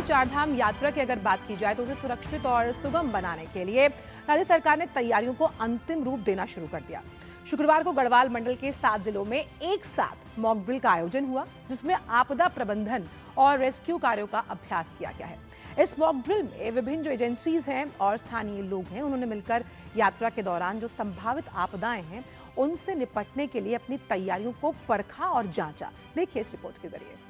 चारधाम यात्रा की अगर बात की जाए तो उसे सुरक्षित और सुगम बनाने के लिए राज्य सरकार ने तैयारियों को अंतिम रूप देना शुरू कर दिया। शुक्रवार को गढ़वाल मंडल के 7 जिलों में एक साथ मॉक ड्रिल का आयोजन हुआ, जिसमें आपदा प्रबंधन और रेस्क्यू कार्यों का अभ्यास किया गया है। इस मॉक ड्रिल में विभिन्न जो एजेंसीज हैं और स्थानीय लोग हैं, उन्होंने मिलकर यात्रा के दौरान जो संभावित आपदाएं हैं उनसे निपटने के लिए अपनी तैयारियों को परखा और जांचा। देखिए इस रिपोर्ट के जरिए।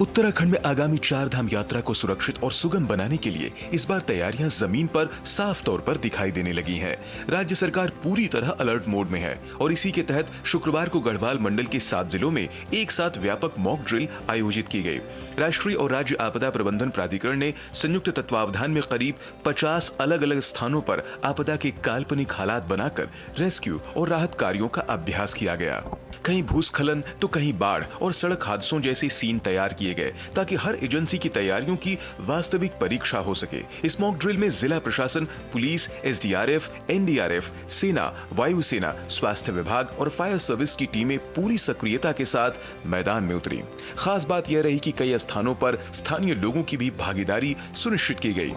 उत्तराखंड में आगामी चारधाम यात्रा को सुरक्षित और सुगम बनाने के लिए इस बार तैयारियां जमीन पर साफ तौर पर दिखाई देने लगी हैं। राज्य सरकार पूरी तरह अलर्ट मोड में है और इसी के तहत शुक्रवार को गढ़वाल मंडल के 7 जिलों में एक साथ व्यापक मॉक ड्रिल आयोजित की गई। राष्ट्रीय और राज्य आपदा प्रबंधन प्राधिकरण ने संयुक्त तत्वावधान में करीब 50 अलग अलग स्थानों पर आपदा के काल्पनिक हालात बनाकर रेस्क्यू और राहत कार्यों का अभ्यास किया गया। कहीं भूस्खलन तो कहीं बाढ़ और सड़क हादसों जैसे सीन तैयार किए गए ताकि हर एजेंसी की तैयारियों की वास्तविक परीक्षा हो सके। इस मॉक ड्रिल में जिला प्रशासन, पुलिस, एसडीआरएफ, एनडीआरएफ, सेना, वायुसेना, स्वास्थ्य विभाग और फायर सर्विस की टीमें पूरी सक्रियता के साथ मैदान में उतरी। खास बात यह रही कि कई स्थानों पर स्थानीय लोगों की भी भागीदारी सुनिश्चित की गई,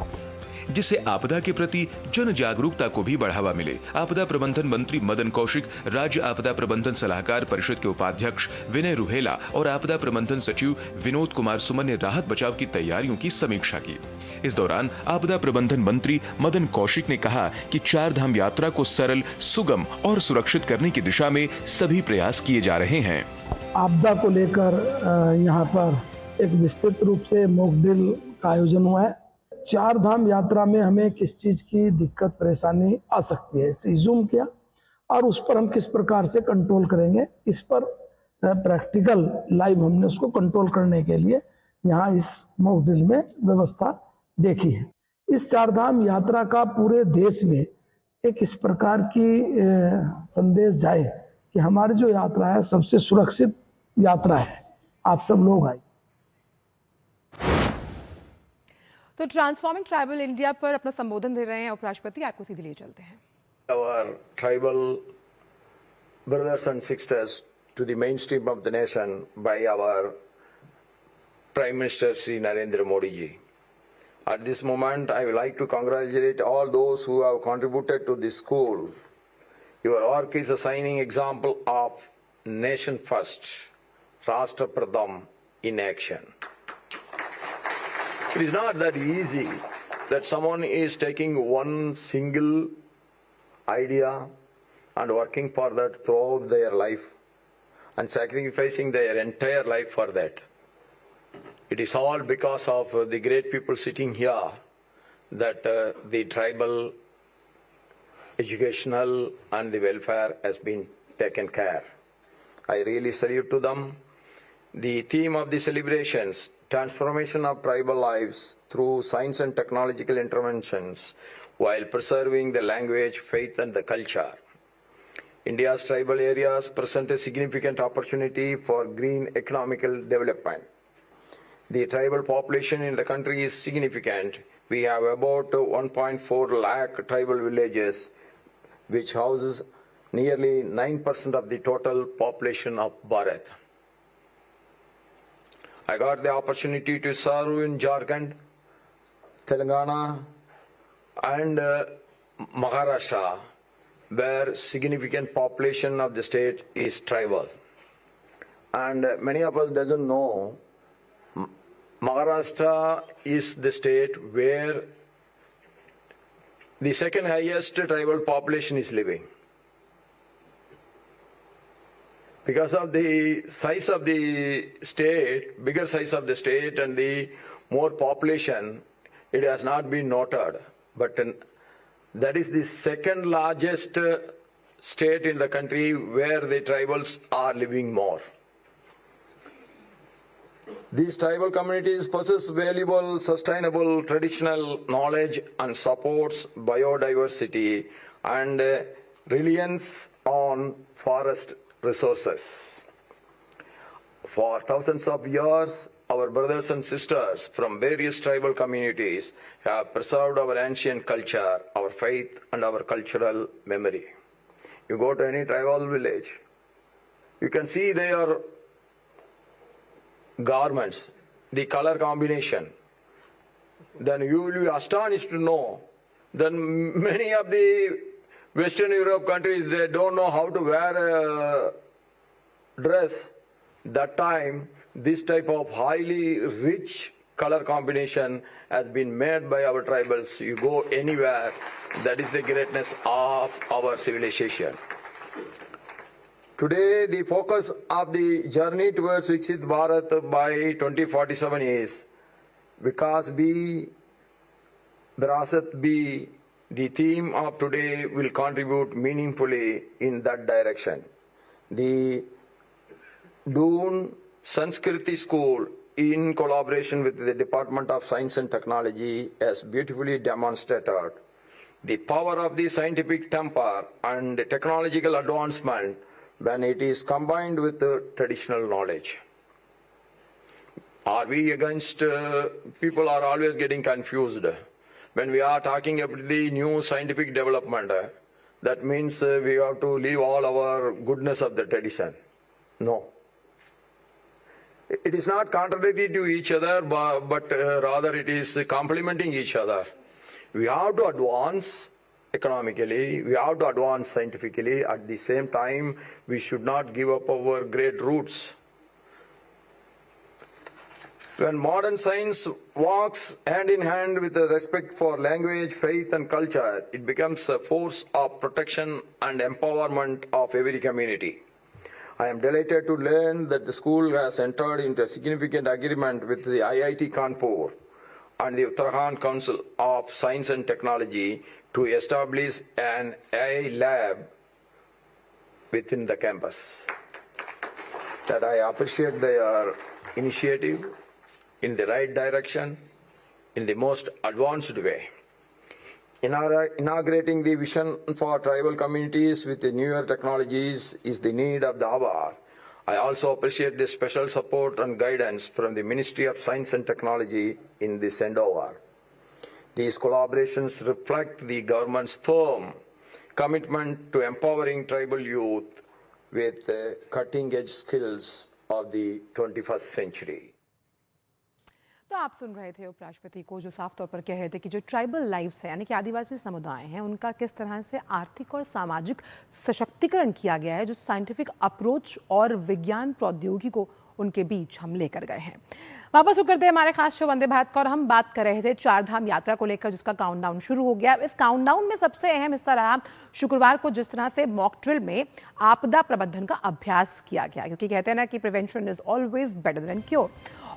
जिससे आपदा के प्रति जन जागरूकता को भी बढ़ावा मिले। आपदा प्रबंधन मंत्री मदन कौशिक, राज्य आपदा प्रबंधन सलाहकार परिषद के उपाध्यक्ष विनय रुहेला और आपदा प्रबंधन सचिव विनोद कुमार सुमन ने राहत बचाव की तैयारियों की समीक्षा की। इस दौरान आपदा प्रबंधन मंत्री मदन कौशिक ने कहा कि चारधाम यात्रा को सरल, सुगम और सुरक्षित करने की दिशा में सभी प्रयास किए जा रहे हैं। आपदा को लेकर यहाँ पर एक विस्तृत रूप से मॉक ड्रिल का आयोजन हुआ है। चारधाम यात्रा में हमें किस चीज की दिक्कत परेशानी आ सकती है, इसे जूम किया और उस पर हम किस प्रकार से कंट्रोल करेंगे, इस पर प्रैक्टिकल लाइव हमने उसको कंट्रोल करने के लिए यहाँ इस मॉक ड्रिल में व्यवस्था देखी है। इस चारधाम यात्रा का पूरे देश में एक इस प्रकार की संदेश जाए कि हमारी जो यात्रा है सबसे सुरक्षित यात्रा है, आप सब लोग आए। तो ट्रांसफॉर्मिंग ट्राइबल इंडिया पर अपना संबोधन दे रहे हैं उपराष्ट्रपति, आपको सीधे लिए चलते हैं। Our tribal brothers and sisters to the mainstream of the nation by our Prime Minister Sri Narendra Modi ji. At this moment, I would like to congratulate all those who have contributed to this school. Your work is a shining example of nation first, Rashtra Pradham in action. It is not that easy that someone is taking one single idea and working for that throughout their life and sacrificing their entire life for that. It is all because of the great people sitting here that the tribal, educational and the welfare has been taken care. I really salute to them. The theme of the celebrations, transformation of tribal lives through science and technological interventions while preserving the language, faith and the culture. India's tribal areas present a significant opportunity for green economical development. The tribal population in the country is significant. We have about 1.4 lakh tribal villages, which houses nearly 9% of the total population of Bharat. I got the opportunity to serve in Jharkhand, Telangana and Maharashtra, where significant population of the state is tribal. And many of us doesn't know, Maharashtra is the state where the second highest tribal population is living. Because of the size of the state, bigger size of the state and the more population, it has not been noted. But that is the second largest state in the country where the tribals are living more. These tribal communities possess valuable, sustainable, traditional knowledge and supports biodiversity and reliance on forest resources. For thousands of years, our brothers and sisters from various tribal communities have preserved our ancient culture, our faith, and our cultural memory. You go to any tribal village, you can see their garments, the color combination, then you will be astonished to know that many of the Western Europe countries, they don't know how to wear a dress. That time, this type of highly rich color combination has been made by our tribals. You go anywhere, that is the greatness of our civilization. Today, the focus of the journey towards Viksit Bharat by 2047 is Vikas Bhi, Virasat Bhi. The theme of today will contribute meaningfully in that direction. The Doon Sanskriti School, in collaboration with the Department of Science and Technology, has beautifully demonstrated the power of the scientific temper and technological advancement when it is combined with the traditional knowledge. Are we against, people are always getting confused. When we are talking about the new scientific development, that means we have to leave all our goodness of the tradition. No. It is not contradictory to each other, but rather it is complementing each other. We have to advance economically, we have to advance scientifically. At the same time, we should not give up our great roots. When modern science walks hand in hand with the respect for language, faith and culture, it becomes a force of protection and empowerment of every community. I am delighted to learn that the school has entered into a significant agreement with the IIT Kanpur and the Uttarakhand Council of Science and Technology to establish an AI lab within the campus. That I appreciate their initiative in the right direction, in the most advanced way. Inaugurating the vision for tribal communities with the newer technologies is the need of the hour. I also appreciate the special support and guidance from the Ministry of Science and Technology in this endeavor. These collaborations reflect the government's firm commitment to empowering tribal youth with cutting-edge skills of the 21st century. तो आप सुन रहे थे उपराष्ट्रपति को जो साफ तौर पर कह रहे थे कि जो ट्राइबल लाइव्स है यानी कि आदिवासी समुदाय हैं उनका किस तरह से आर्थिक और सामाजिक सशक्तिकरण किया गया है, जो साइंटिफिक अप्रोच और विज्ञान प्रौद्योगिकी को उनके बीच हम लेकर गए हैं। वापस करते हैं हमारे खास शो वंदे भारत का और हम बात कर रहे थे चार धाम यात्रा को लेकर जिसका काउंटडाउन शुरू हो गया। इस काउंटडाउन में सबसे अहम हिस्सा रहा शुक्रवार को जिस तरह से मॉक ड्रिल में आपदा प्रबंधन का अभ्यास किया गया, क्योंकि कहते हैं ना कि prevention is always better than cure.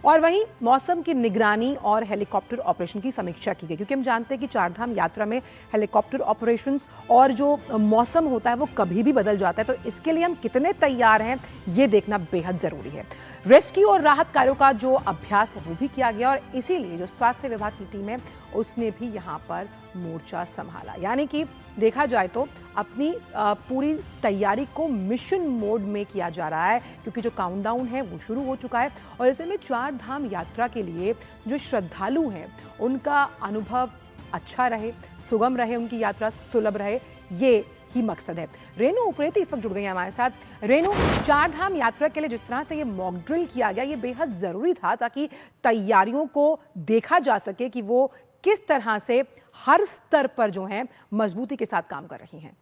और वहीं मौसम की निगरानी और हेलीकॉप्टर ऑपरेशन की समीक्षा की गई, क्योंकि हम जानते हैं कि चारधाम यात्रा में हेलीकॉप्टर ऑपरेशंस और जो मौसम होता है वो कभी भी बदल जाता है, तो इसके लिए हम कितने तैयार हैं ये देखना बेहद ज़रूरी है। रेस्क्यू और राहत कार्यों का जो अभ्यास है वो भी किया गया और इसीलिए जो स्वास्थ्य विभाग की टीम है उसने भी यहाँ पर मोर्चा संभाला। यानी कि देखा जाए तो अपनी पूरी तैयारी को मिशन मोड में किया जा रहा है, क्योंकि जो काउंटडाउन है वो शुरू हो चुका है और ऐसे में चार धाम यात्रा के लिए जो श्रद्धालु हैं उनका अनुभव अच्छा रहे, सुगम रहे, उनकी यात्रा सुलभ रहे, ये ही मकसद है। रेनू उप्रेती इस वक्त जुड़ गई है हमारे साथ। रेनू, चार धाम यात्रा के लिए जिस तरह से ये मॉक ड्रिल किया गया ये बेहद ज़रूरी था ताकि तैयारियों को देखा जा सके कि वो किस तरह से हर स्तर पर जो है मजबूती के साथ काम कर रही हैं।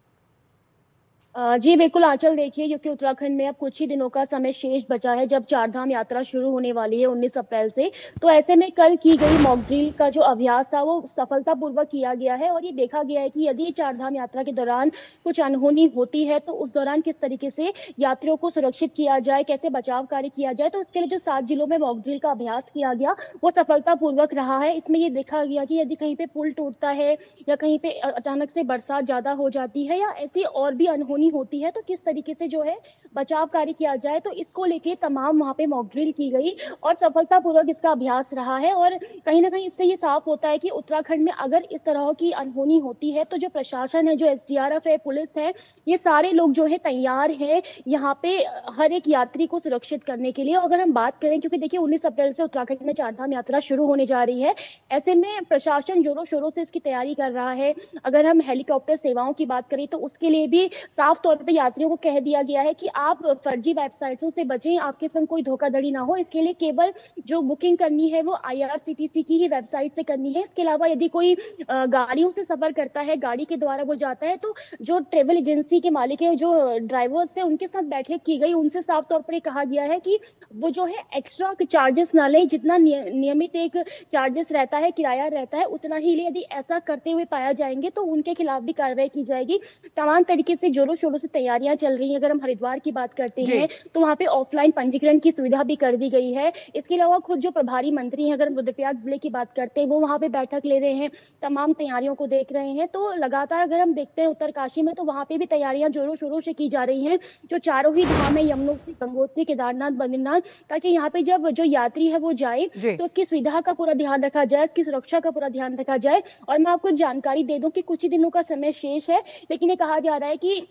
जी बिल्कुल आंचल, देखिए क्योंकि उत्तराखंड में अब कुछ ही दिनों का समय शेष बचा है जब चारधाम यात्रा शुरू होने वाली है 19 अप्रैल से। तो ऐसे में कल की गई मॉक ड्रिल का जो अभ्यास था वो सफलतापूर्वक किया गया है और ये देखा गया है कि यदि चारधाम यात्रा के दौरान कुछ अनहोनी होती है तो उस दौरान किस तरीके से यात्रियों को सुरक्षित किया जाए, कैसे बचाव कार्य किया जाए। तो इसके लिए जो 7 जिलों में मॉक ड्रिल का अभ्यास किया गया वो सफलतापूर्वक रहा है। इसमें ये देखा गया कि यदि कहीं पे पुल टूटता है या कहीं पे अचानक से बरसात ज्यादा हो जाती है या ऐसी और भी अनहोनी होती है तो किस तरीके से जो है बचाव कार्य किया जाए, तो इसको लेके तमाम वहां पे मॉक ड्रिल की गई और सफलतापूर्वक इसका अभ्यास रहा है। और कहीं ना कहीं इससे ये साफ होता है कि उत्तराखंड में अगर इस तरह की अनहोनी होती है तो जो प्रशासन है, जो एसडीआरएफ है, पुलिस है, ये सारे लोग जो है तैयार है यहाँ पे हर एक यात्री को सुरक्षित करने के लिए। अगर हम बात करें, क्योंकि देखिए 19 अप्रैल से उत्तराखंड में चारधाम यात्रा शुरू होने जा रही है, ऐसे में प्रशासन जोरों शोरों से इसकी तैयारी कर रहा है। अगर हम हेलीकॉप्टर सेवाओं की बात करें तो उसके लिए भी साफ साफ तौर पे यात्रियों को कह दिया गया है कि आप फर्जी वेबसाइटों से बचें, आपके संग कोई धोखाधड़ी ना हो। इसके लिए केवल जो बुकिंग करनी है वो IRCTC की ही वेबसाइट से करनी है। इसके अलावा यदि कोई गाड़ियों से सफर करता है, गाड़ी के द्वारा वो जाता है, तो जो ट्रेवल एजेंसी के मालिक है, जो ड्राइवर्स है, उनके साथ बैठक की गई। उनसे साफ तौर पर कहा गया है कि वो जो है एक्स्ट्रा चार्जेस ना लें, जितना नियमित एक चार्जेस रहता है, किराया रहता है, उतना ही ले। यदि ऐसा करते हुए पाया जाएंगे तो उनके खिलाफ भी कार्रवाई की जाएगी। तमाम तरीके से जोरों शोरों से तैयारियां चल रही हैं। अगर हम हरिद्वार की बात करते हैं तो वहां पे ऑफलाइन पंजीकरण की सुविधा भी कर दी गई है। इसके अलावा खुद जो प्रभारी मंत्री हैं, अगर हम रुद्रप्रयाग जिले की बात करते हैं, वो वहां पे बैठक ले रहे हैं, तमाम तैयारियों को देख रहे हैं। तो लगातार अगर हम देखते हैं उत्तरकाशी में, तो वहां पे भी तैयारियां जोरों शोरों से की जा रही हैं। जो चारों ही धाम है, यमुनोत्री, गंगोत्री, केदारनाथ, बद्रीनाथ, ताकि यहाँ पे जब जो यात्री है वो जाए तो उसकी सुविधा का पूरा ध्यान रखा जाए, उसकी सुरक्षा का पूरा ध्यान रखा जाए। और मैं आपको जानकारी दे दूं कि कुछ ही दिनों का समय शेष है, लेकिन ये कहा जा रहा है कि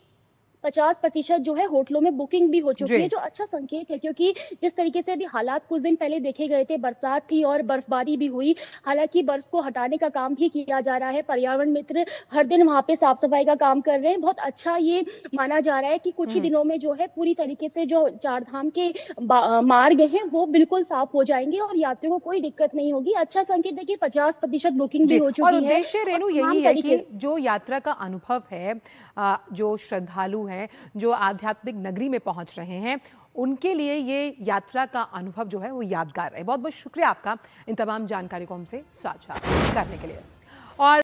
50% जो है होटलों में बुकिंग भी हो चुकी है, जो अच्छा संकेत है। क्योंकि जिस तरीके से अभी हालात कुछ दिन पहले देखे गए थे, बरसात थी और बर्फबारी भी हुई। हालांकि बर्फ को हटाने का काम भी किया जा रहा है, पर्यावरण मित्र हर दिन वहां पे साफ सफाई का काम कर रहे हैं। बहुत अच्छा ये माना जा रहा है कि कुछ ही दिनों में जो है पूरी तरीके से जो चार धाम के मार्ग हैं वो बिल्कुल साफ हो जाएंगे और यात्रियों को कोई दिक्कत नहीं होगी। अच्छा संकेत है कि 50% बुकिंग भी हो और चुकी है। उद्देश्य रेणु यही है कि जो यात्रा का अनुभव है, जो श्रद्धालु हैं, जो आध्यात्मिक नगरी में पहुंच रहे हैं, उनके लिए ये यात्रा का अनुभव जो है वो यादगार है। बहुत बहुत शुक्रिया आपका इन तमाम जानकारी को हमसे साझा करने के लिए। और